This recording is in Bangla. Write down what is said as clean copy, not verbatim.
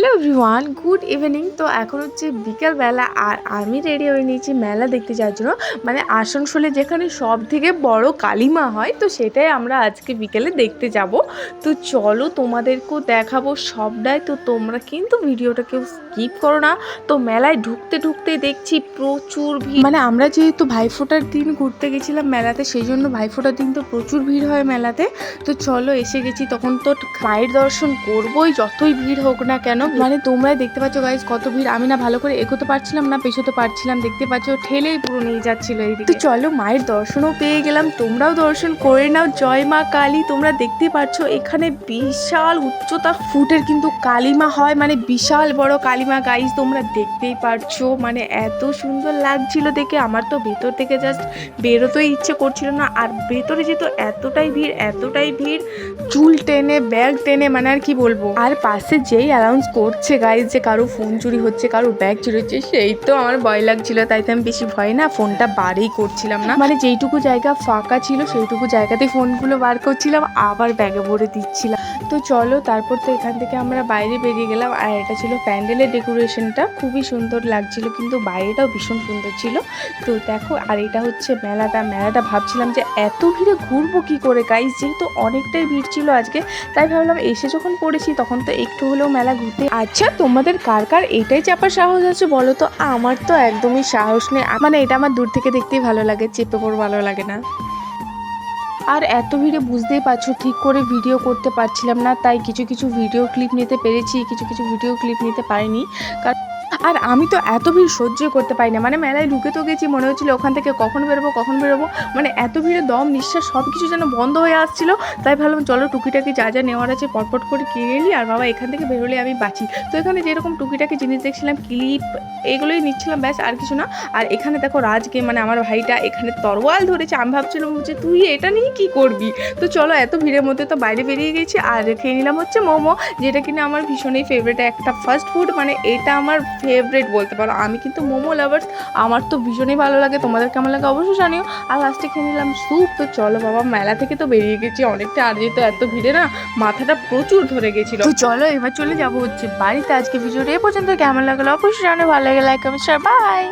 Hello everyone, good evening. তো এখন হচ্ছে বিকালবেলা আর আমি রেডি হয়ে নিয়েছি মেলা দেখতে যাওয়ার জন্য। মানে আসানসোলে যেখানে সব থেকে বড় কালীমা হয়, তো সেটাই আমরা আজকে বিকেলে দেখতে যাব। তো চলো তোমাদেরকেও দেখাবো সবটাই। তো তোমরা কিন্তু ভিডিওটা কেউ স্কিপ করো না। তো মেলায় ঢুকতে ঢুকতে দেখছি প্রচুর ভিড়। মানে আমরা যেহেতু ভাইফোঁটার দিন ঘুরতে গেছিলাম মেলাতে, সেই জন্য ভাইফোঁটার দিন তো প্রচুর ভিড় হয় মেলাতে। তো চলো এসে গেছি, তখন তো মায়ের দর্শন করবোই যতই ভিড় হোক না কেন। মানে তোমরাই দেখতে পাচ্ছ গাইজ কত ভিড়। আমি না ভালো করে এগোতে পারছিলাম না পেছোতে পারছিলাম, দেখতে পাচ্ছ ঠেলেই পুরো নিয়ে যাচ্ছিল এইদিকে। তো চলো মায়ের দর্শনও পেয়ে গেলাম, তোমরাও দর্শন করে নাও। জয় মা কালী। তোমরা দেখতে পাচ্ছ এখানে বিশাল উচ্চতা ফুটের কিন্তু কালীমা হয়, মানে বিশাল বড় কালীমা গাইজ, তোমরা দেখতেই পারছো। মানে এত সুন্দর লাগছিল দেখে, আমার তো ভেতর থেকে জাস্ট বেরোতেই ইচ্ছে করছিল না। আর ভেতরে যেত এতটাই ভিড়, চুল টেনে ব্যাগ টেনে, মানে আর কি বলবো। আর পাশে যেই অ্যানাউন্স করছে গাইজ যে কারো ফোন চুরি হচ্ছে, কারো ব্যাগ চুরি হচ্ছে, সেই তো আমার ভয় লাগছিল। তাই তো আমি বেশি ভয় না ফোনটা বারই করছিলাম না। মানে যেইটুকু জায়গা ফাঁকা ছিল সেইটুকু জায়গাতে ফোনগুলো বার করছিলাম, আবার ব্যাগে ভরে দিচ্ছিলাম। তো চলো তারপর তো এখান থেকে আমরা বাইরে বেরিয়ে গেলাম। আর এটা ছিল প্যান্ডেলের ডেকোরেশনটা, খুবই সুন্দর লাগছিল, কিন্তু বাইরেটাও ভীষণ সুন্দর ছিল। তো দেখো, আর এটা হচ্ছে মেলাটা ভাবছিলাম যে এত ভিড়ে ঘুরবো কি করে গাইজ, যেহেতু অনেকটাই ভিড় ছিল আজকে, তাই ভাবলাম এসে যখন পড়েছি তখন তো একটু হলেও মেলা ঘুরতে। আচ্ছা তোমাদের কার কার এটাই চাপার সাহস আছে বলো তো? আমার তো একদমই সাহস নেই। মানে এটা আমার দূর থেকে দেখতেই ভালো লাগে, চেপে পড়ে ভালো লাগে না। আর এত ভিড়ে বুঝতেই পারছো ঠিক করে ভিডিও করতে পারছিলাম না, তাই কিছু কিছু ভিডিও ক্লিপ নিতে পেরেছি, কিছু কিছু ভিডিও ক্লিপ নিতে পারিনি। কারণ আর আমি তো এত ভিড় সহ্য করতে পারি না। মানে মেলায় ঢুকে তো গেছি, মনে হচ্ছিল ওখান থেকে কখন বেরোবো। মানে এত ভিড়ে দম নিঃশ্বাস সব কিছু যেন বন্ধ হয়ে আসছিল। তাই ভাবলাম চলো টুকিটাকি যা যা নেওয়ার আছে পটপট করে কিনে নিই, আর বাবা এখান থেকে বেরোলে আমি বাঁচি। তো এখানে যেরকম টুকিটাকি জিনিস দেখছিলাম, ক্লিপ এগুলোই নিচ্ছিলাম, ব্যাস আর কিছু না। আর এখানে দেখো রাজকে, মানে আমার ভাইটা এখানে তরোয়াল ধরেছে। আমি ভাবছিলাম যে তুই এটা নিয়ে কি করবি। তো চলো এত ভিড়ের মধ্যে তো বাইরে বেরিয়ে গেছি, আর খেয়ে নিলাম হচ্ছে মোমো, যেটা কিনা আমার ভীষণই ফেভারিট একটা ফাস্ট ফুড। মানে এটা আমার ফেভারিট বলতে পারো। আমি কিন্তু মোমো লাভার্স, আমার তো ভীষণই ভালো লাগে। তোমাদের কেমন লাগে অবশ্যই জানিও। আর লাস্টে খেয়ে নিলাম স্যুপ। তো চলো বাবা মেলা থেকে তো বেরিয়ে গেছি অনেকটা, আর যেহেতু এত ভিড়ে না মাথাটা প্রচুর ধরে গেছিলো। তো চলো এবার চলে যাবো হচ্ছে বাড়িতে। আজকে ভিডিওটা এ পর্যন্ত, কেমন লাগলো অবশ্যই জানো, ভালো লাগে লাইক কমেন্ট শেয়ার, বাই।